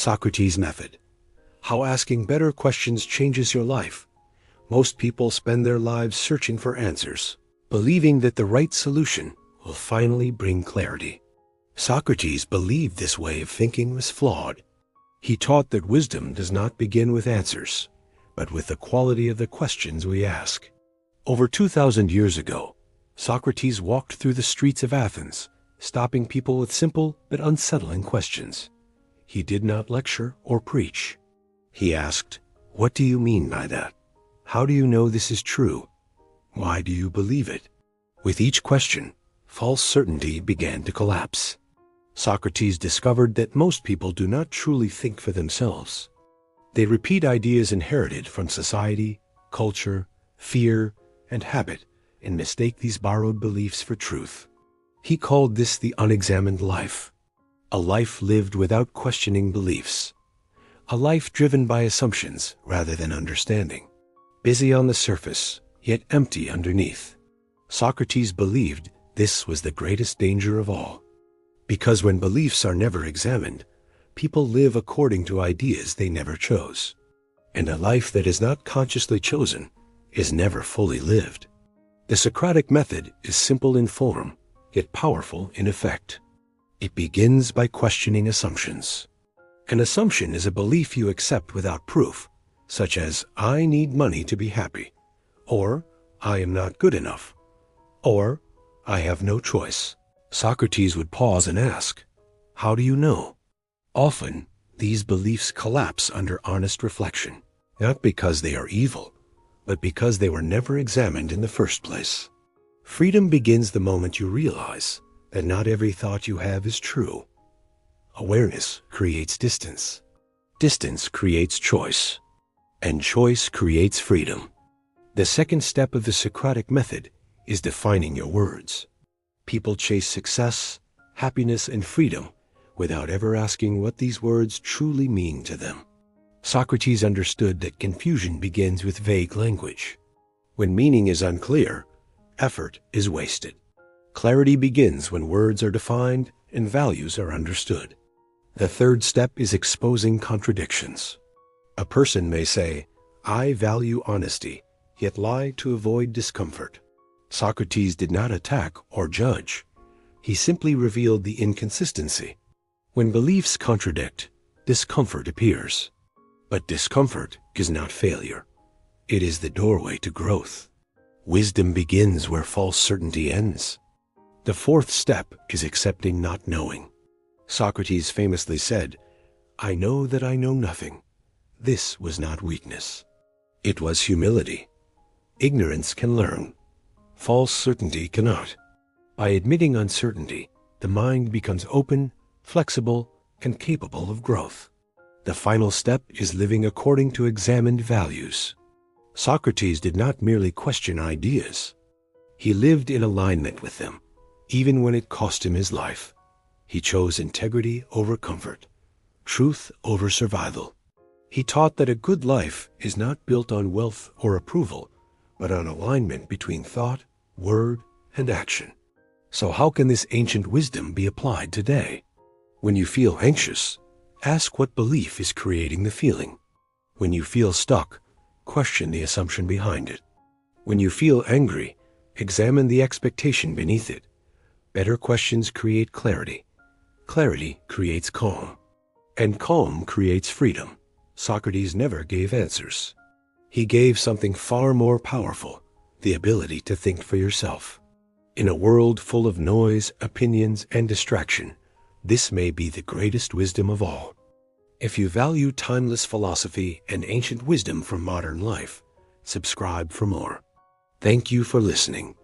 Socrates' method. How asking better questions changes your life. Most people spend their lives searching for answers, believing that the right solution will finally bring clarity. Socrates believed this way of thinking was flawed. He taught that wisdom does not begin with answers, but with the quality of the questions we ask. Over 2,000 years ago, Socrates walked through the streets of Athens, stopping people with simple but unsettling questions. He did not lecture or preach. He asked, "What do you mean by that? How do you know this is true? Why do you believe it?" With each question, false certainty began to collapse. Socrates discovered that most people do not truly think for themselves. They repeat ideas inherited from society, culture, fear, and habit, and mistake these borrowed beliefs for truth. He called this the unexamined life, a life lived without questioning beliefs, a life driven by assumptions rather than understanding, busy on the surface, yet empty underneath. Socrates believed this was the greatest danger of all, because when beliefs are never examined, people live according to ideas they never chose, and a life that is not consciously chosen is never fully lived. The Socratic method is simple in form, yet powerful in effect. It begins by questioning assumptions. An assumption is a belief you accept without proof, such as, "I need money to be happy," or "I am not good enough," or "I have no choice." Socrates would pause and ask, "How do you know?" Often, these beliefs collapse under honest reflection, not because they are evil, but because they were never examined in the first place. Freedom begins the moment you realize that not every thought you have is true. Awareness creates distance. Distance creates choice. And choice creates freedom. The second step of the Socratic method is defining your words. People chase success, happiness, and freedom without ever asking what these words truly mean to them. Socrates understood that confusion begins with vague language. When meaning is unclear, effort is wasted. Clarity begins when words are defined and values are understood. The third step is exposing contradictions. A person may say, "I value honesty," yet lie to avoid discomfort. Socrates did not attack or judge. He simply revealed the inconsistency. When beliefs contradict, discomfort appears. But discomfort is not failure. It is the doorway to growth. Wisdom begins where false certainty ends. The fourth step is accepting not knowing. Socrates famously said, "I know that I know nothing." This was not weakness. It was humility. Ignorance can learn. False certainty cannot. By admitting uncertainty, the mind becomes open, flexible, and capable of growth. The final step is living according to examined values. Socrates did not merely question ideas. He lived in alignment with them, even when it cost him his life. He chose integrity over comfort, truth over survival. He taught that a good life is not built on wealth or approval, but on alignment between thought, word, and action. So how can this ancient wisdom be applied today? When you feel anxious, ask what belief is creating the feeling. When you feel stuck, question the assumption behind it. When you feel angry, examine the expectation beneath it. Better questions create clarity. Clarity creates calm. And calm creates freedom. Socrates never gave answers. He gave something far more powerful, the ability to think for yourself. In a world full of noise, opinions, and distraction, this may be the greatest wisdom of all. If you value timeless philosophy and ancient wisdom from modern life, subscribe for more. Thank you for listening.